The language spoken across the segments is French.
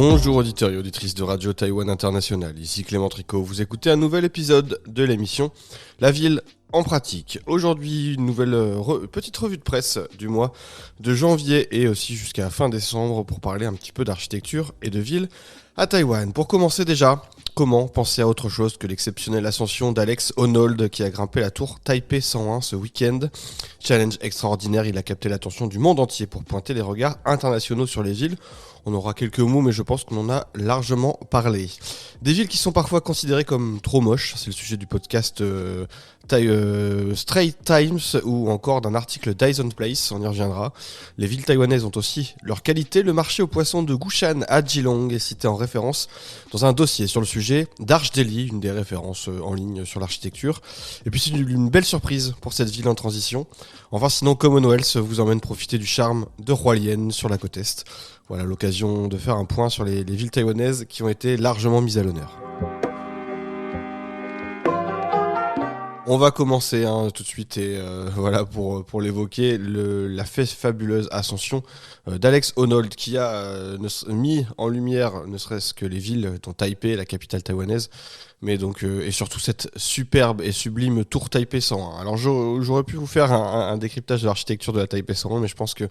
Bonjour auditeurs et auditrices de Radio Taïwan International, ici Clément Tricot, vous écoutez un nouvel épisode de l'émission La Ville en pratique. Aujourd'hui, une nouvelle petite revue de presse du mois de janvier et aussi jusqu'à fin décembre pour parler un petit peu d'architecture et de ville à Taïwan. Pour commencer déjà, comment penser à autre chose que l'exceptionnelle ascension d'Alex Honnold qui a grimpé la tour Taipei 101 ce week-end. Challenge extraordinaire, il a capté l'attention du monde entier pour pointer les regards internationaux sur les villes. On aura quelques mots, mais je pense qu'on en a largement parlé. Des villes qui sont parfois considérées comme trop moches, c'est le sujet du podcast Straits Times ou encore d'un article Dyson Place, on y reviendra. Les villes taïwanaises ont aussi leur qualité. Le marché aux poissons de Gushan à Geelong est cité en référence dans un dossier sur le sujet d'Archdelhi, une des références en ligne sur l'architecture. Et puis c'est une belle surprise pour cette ville en transition. Enfin sinon, Commonwealth vous emmène profiter du charme de Hualien sur la côte Est. Voilà l'occasion de faire un point sur les villes taïwanaises qui ont été largement mises à l'honneur. On va commencer tout de suite et voilà pour l'évoquer, la fabuleuse ascension d'Alex Honnold qui a mis en lumière ne serait-ce que les villes dont Taipei, la capitale taïwanaise, mais donc et surtout cette superbe et sublime tour Taipei 101. Alors j'aurais pu vous faire un décryptage de l'architecture de la Taipei 101, mais je pense que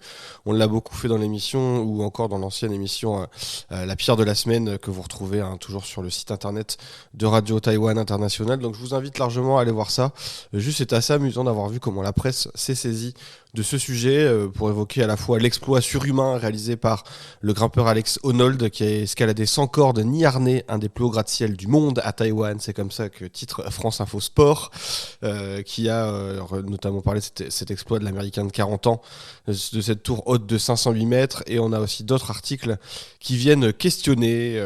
on l'a beaucoup fait dans l'émission ou encore dans l'ancienne émission La Pierre de la Semaine que vous retrouvez toujours sur le site internet de Radio Taïwan International. Donc je vous invite largement à aller voir ça. Juste c'est assez amusant d'avoir vu comment la presse s'est saisie de ce sujet pour évoquer à la fois l'exploit surhumain réalisé par le grimpeur Alex Honnold qui a escaladé sans corde ni harnais un des plus hauts gratte-ciel du monde à Taïwan. C'est comme ça que titre France Info Sport qui a notamment parlé de cet exploit de l'américain de 40 ans de cette tour haute de 508 mètres, et on a aussi d'autres articles qui viennent questionner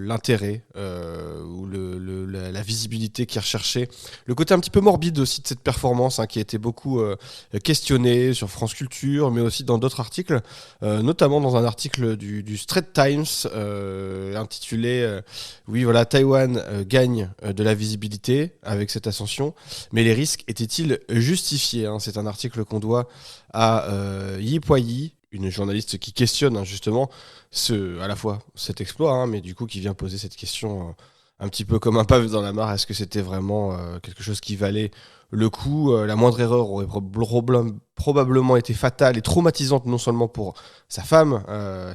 l'intérêt ou la visibilité qui est recherchée, le côté un petit peu morbide aussi de cette performance qui a été beaucoup questionné sur France Culture, mais aussi dans d'autres articles, notamment dans un article du Straits Times intitulé oui voilà, Taïwan gagne de la visibilité avec cette ascension, mais les risques étaient-ils justifiés? C'est un article qu'on doit à Yi Puayi, une journaliste qui questionne justement à la fois cet exploit, mais du coup qui vient poser cette question un petit peu comme un pavé dans la mare. Est-ce que c'était vraiment quelque chose qui valait le coup? La moindre erreur aurait probablement été fatale et traumatisante, non seulement pour sa femme,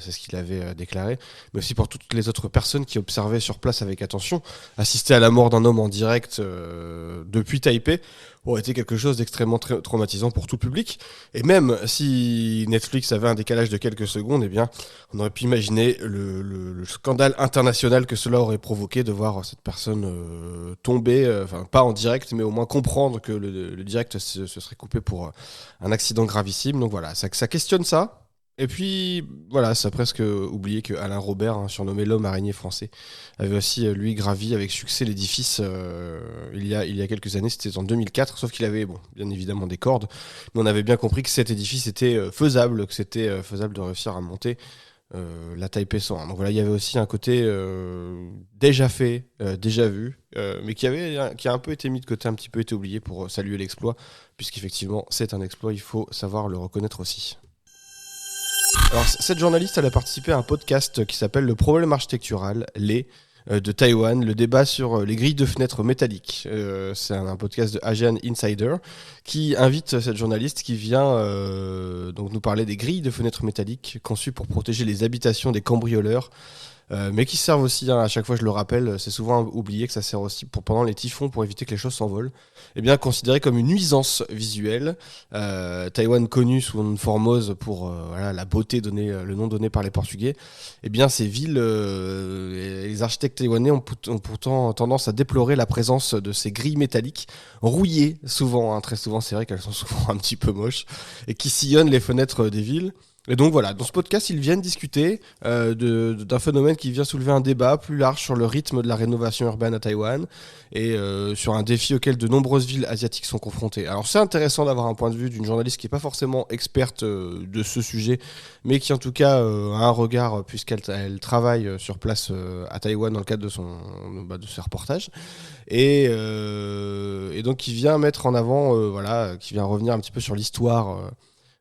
c'est ce qu'il avait déclaré, mais aussi pour toutes les autres personnes qui observaient sur place avec attention. Assister à la mort d'un homme en direct depuis Taipei aurait été quelque chose d'extrêmement traumatisant pour tout le public. Et même si Netflix avait un décalage de quelques secondes, eh bien, on aurait pu imaginer le scandale international que cela aurait provoqué de voir cette personne tomber, pas en direct, mais au moins comprendre que le direct se serait coupé pour un accident gravissime. Donc voilà, ça questionne ça. Et puis, voilà, ça a presque oublié que Alain Robert, surnommé l'homme araignée français, avait aussi, lui, gravi avec succès l'édifice il y a quelques années, c'était en 2004, sauf qu'il avait, bien évidemment des cordes, mais on avait bien compris que cet édifice était faisable, que c'était faisable de réussir à monter la Taipei 101. Donc voilà, il y avait aussi un côté déjà fait, déjà vu, mais qui a un peu été mis de côté, un petit peu été oublié pour saluer l'exploit, puisqu'effectivement, c'est un exploit, il faut savoir le reconnaître aussi. Alors, cette journaliste, elle a participé à un podcast qui s'appelle Le problème architectural, de Taïwan, le débat sur les grilles de fenêtres métalliques. C'est un podcast de Asian Insider qui invite cette journaliste qui vient donc nous parler des grilles de fenêtres métalliques conçues pour protéger les habitations des cambrioleurs. Mais qui servent aussi, à chaque fois je le rappelle, c'est souvent oublié que ça sert aussi pendant les typhons pour éviter que les choses s'envolent. Et bien considéré comme une nuisance visuelle, Taïwan connu sous une Formose pour la beauté le nom donné par les Portugais, et bien ces villes, les architectes taïwanais ont pourtant tendance à déplorer la présence de ces grilles métalliques rouillées souvent, très souvent, c'est vrai qu'elles sont souvent un petit peu moches, et qui sillonnent les fenêtres des villes. Et donc voilà, dans ce podcast, ils viennent discuter d'un phénomène qui vient soulever un débat plus large sur le rythme de la rénovation urbaine à Taïwan et sur un défi auquel de nombreuses villes asiatiques sont confrontées. Alors c'est intéressant d'avoir un point de vue d'une journaliste qui n'est pas forcément experte de ce sujet, mais qui en tout cas a un regard, puisqu'elle travaille sur place à Taïwan dans le cadre de ses reportages. Et donc qui vient mettre en avant, qui vient revenir un petit peu sur l'histoire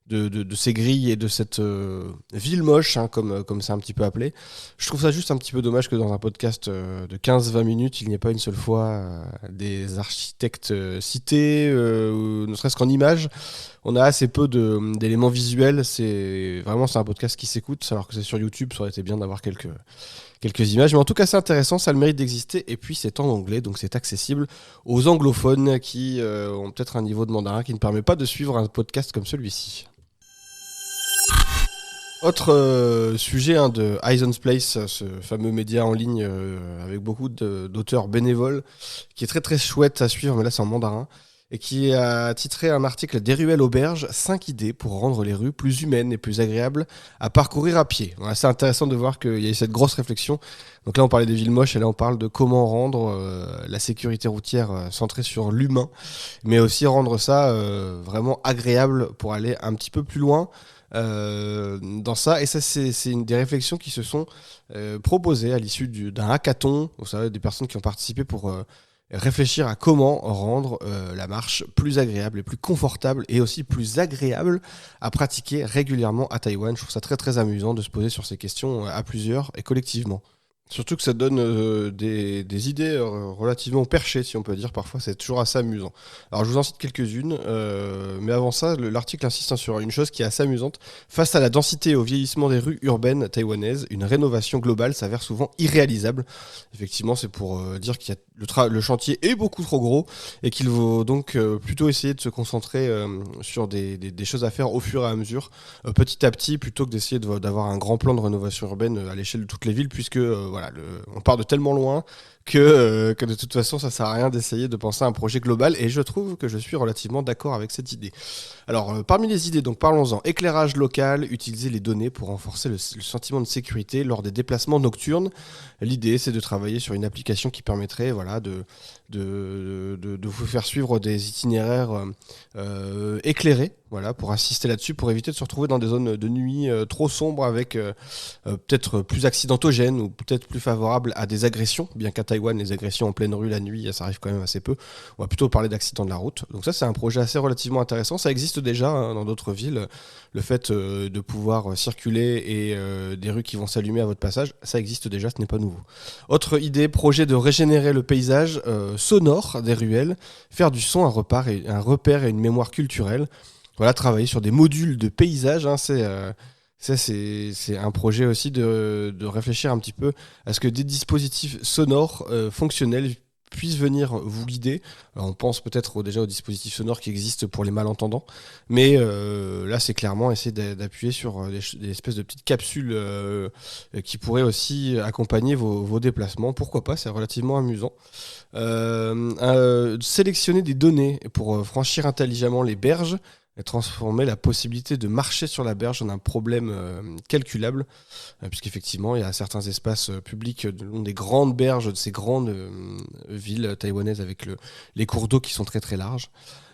de ces grilles et de cette ville moche, hein, comme c'est un petit peu appelé. Je trouve ça juste un petit peu dommage que dans un podcast de 15-20 minutes, il n'y ait pas une seule fois des architectes cités, ne serait-ce qu'en images. On a assez peu d'éléments visuels. C'est un podcast qui s'écoute, alors que c'est sur YouTube, ça aurait été bien d'avoir quelques images. Mais en tout cas, c'est intéressant, ça a le mérite d'exister. Et puis, c'est en anglais, donc c'est accessible aux anglophones qui ont peut-être un niveau de mandarin qui ne permet pas de suivre un podcast comme celui-ci. Autre sujet de Ison's Place, ce fameux média en ligne avec beaucoup d'auteurs bénévoles, qui est très très chouette à suivre, mais là c'est en mandarin, et qui a titré un article Des ruelles auberges, 5 idées pour rendre les rues plus humaines et plus agréables à parcourir à pied. Voilà, c'est intéressant de voir qu'il y a eu cette grosse réflexion. Donc là on parlait des villes moches, et là on parle de comment rendre la sécurité routière centrée sur l'humain, mais aussi rendre ça vraiment agréable pour aller un petit peu plus loin dans ça. Et ça, c'est une des réflexions qui se sont proposées à l'issue d'un hackathon. Vous savez, des personnes qui ont participé pour réfléchir à comment rendre la marche plus agréable et plus confortable, et aussi plus agréable à pratiquer régulièrement à Taïwan. Je trouve ça très très amusant de se poser sur ces questions à plusieurs et collectivement. Surtout que ça donne des idées relativement perchées, si on peut dire. Parfois, c'est toujours assez amusant. Alors, je vous en cite quelques-unes, mais avant ça, l'article insiste sur une chose qui est assez amusante. Face à la densité et au vieillissement des rues urbaines taïwanaises, une rénovation globale s'avère souvent irréalisable. Effectivement, c'est pour dire qu'il y a le chantier est beaucoup trop gros, et qu'il vaut donc plutôt essayer de se concentrer sur des choses à faire au fur et à mesure, petit à petit, plutôt que d'essayer d'avoir un grand plan de rénovation urbaine à l'échelle de toutes les villes, puisque on part de tellement loin que de toute façon ça sert à rien d'essayer de penser à un projet global, et je trouve que je suis relativement d'accord avec cette idée. Alors parmi les idées, donc parlons-en. Éclairage local, utiliser les données pour renforcer le sentiment de sécurité lors des déplacements nocturnes. L'idée, c'est de travailler sur une application qui permettrait de vous faire suivre des itinéraires éclairés, pour insister là-dessus, pour éviter de se retrouver dans des zones de nuit trop sombres, avec peut-être plus accidentogènes, ou peut-être plus favorables à des agressions, bien qu'à Taïwan, les agressions en pleine rue la nuit, ça arrive quand même assez peu. On va plutôt parler d'accidents de la route. Donc ça, c'est un projet assez relativement intéressant. Ça existe déjà dans d'autres villes. Le fait de pouvoir circuler et des rues qui vont s'allumer à votre passage, ça existe déjà, ce n'est pas nouveau. Autre idée, projet de régénérer le paysage sonore des ruelles, faire du son un repère et une mémoire culturelle. Voilà, travailler sur des modules de paysage, c'est un projet aussi de réfléchir un petit peu à ce que des dispositifs sonores fonctionnels puissent venir vous guider. Alors, on pense peut-être déjà aux dispositifs sonores qui existent pour les malentendants, mais là c'est clairement essayer d'appuyer sur des espèces de petites capsules qui pourraient aussi accompagner vos déplacements. Pourquoi pas, c'est relativement amusant. Sélectionner des données pour franchir intelligemment les berges et transformer la possibilité de marcher sur la berge en un problème calculable, puisqu'effectivement, il y a certains espaces publics le long des grandes berges de ces grandes villes taïwanaises avec les cours d'eau qui sont très très larges.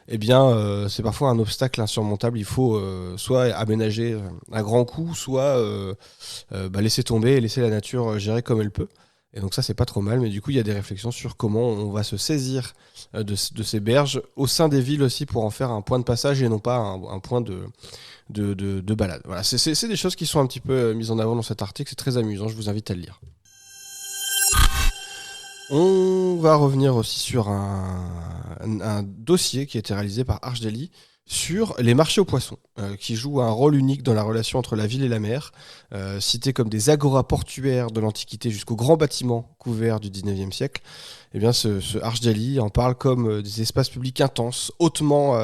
Eh bien, c'est parfois un obstacle insurmontable. Il faut soit aménager un grand coup, soit laisser tomber et laisser la nature gérer comme elle peut. Et donc ça, c'est pas trop mal, mais du coup, il y a des réflexions sur comment on va se saisir de ces berges au sein des villes aussi, pour en faire un point de passage et non pas un point de balade. Voilà, c'est des choses qui sont un petit peu mises en avant dans cet article. C'est très amusant, je vous invite à le lire. On va revenir aussi sur un dossier qui a été réalisé par Archdeli sur les marchés aux poissons, qui jouent un rôle unique dans la relation entre la ville et la mer, cités comme des agoras portuaires de l'Antiquité jusqu'aux grands bâtiments couverts du 19e siècle. Eh bien, ce Archdeli en parle comme des espaces publics intenses, hautement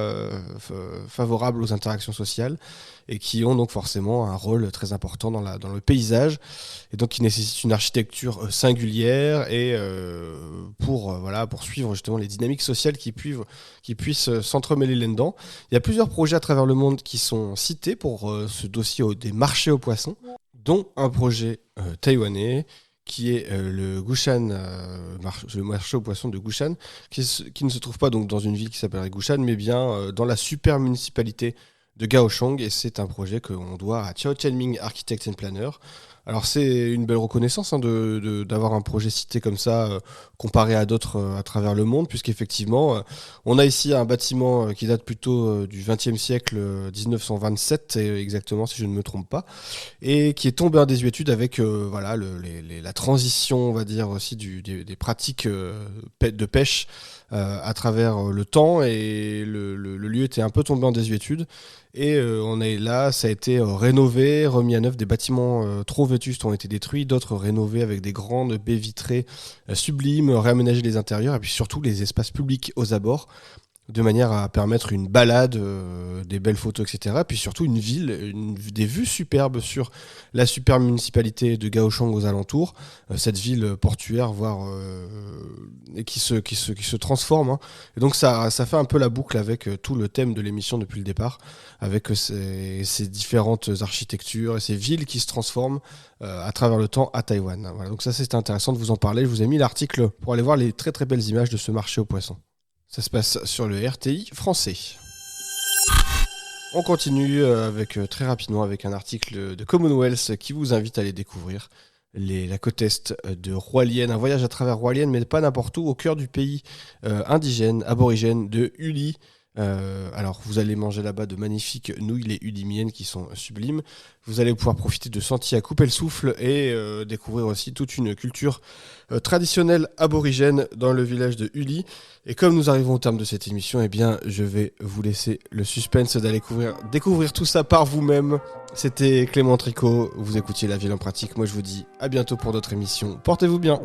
favorables aux interactions sociales, et qui ont donc forcément un rôle très important dans le paysage, et donc qui nécessitent une architecture singulière, et pour suivre justement les dynamiques sociales qui puissent s'entremêler là-dedans. Il y a plusieurs projets à travers le monde qui sont cités pour ce dossier des marchés aux poissons, dont un projet taïwanais, qui est le Gushan, le marché aux poissons de Gushan, qui ne se trouve pas donc dans une ville qui s'appellerait Gushan, mais bien dans la super municipalité de Kaohsiung, et c'est un projet qu'on doit à Chao Chenming Architects and Planners. Alors c'est une belle reconnaissance d'avoir un projet cité comme ça, comparé à d'autres à travers le monde, puisqu'effectivement, on a ici un bâtiment qui date plutôt du XXe siècle, 1927 exactement, si je ne me trompe pas, et qui est tombé en désuétude avec voilà, la transition, on va dire, aussi des pratiques de pêche à travers le temps, et le lieu était un peu tombé en désuétude. Et on est là, ça a été rénové, remis à neuf, des bâtiments trop vétustes ont été détruits, d'autres rénovés avec des grandes baies vitrées sublimes, réaménager les intérieurs et puis surtout les espaces publics aux abords, de manière à permettre une balade, des belles photos, etc. Puis surtout une ville, des vues superbes sur la superbe municipalité de Kaohsiung aux alentours, cette ville portuaire, voire et qui se transforme. Hein. Et donc ça fait un peu la boucle avec tout le thème de l'émission depuis le départ, avec ces différentes architectures et ces villes qui se transforment à travers le temps à Taïwan. Voilà, donc ça c'était intéressant de vous en parler. Je vous ai mis l'article pour aller voir les très très belles images de ce marché aux poissons. Ça se passe sur le RTI français. On continue très rapidement avec un article de Commonwealth qui vous invite à aller découvrir la côte est de Hualien, un voyage à travers Hualien, mais pas n'importe où, au cœur du pays indigène, aborigène de Uli. Alors vous allez manger là-bas de magnifiques nouilles, les ulimiennes qui sont sublimes. Vous allez pouvoir profiter de sentiers à couper le souffle et découvrir aussi toute une culture traditionnelle aborigène dans le village de Uli. Et comme nous arrivons au terme de cette émission, eh bien je vais vous laisser le suspense d'aller découvrir tout ça par vous-même. C'était Clément Tricot, vous écoutiez La Ville en pratique. Moi je vous dis à bientôt pour d'autres émissions. Portez-vous bien.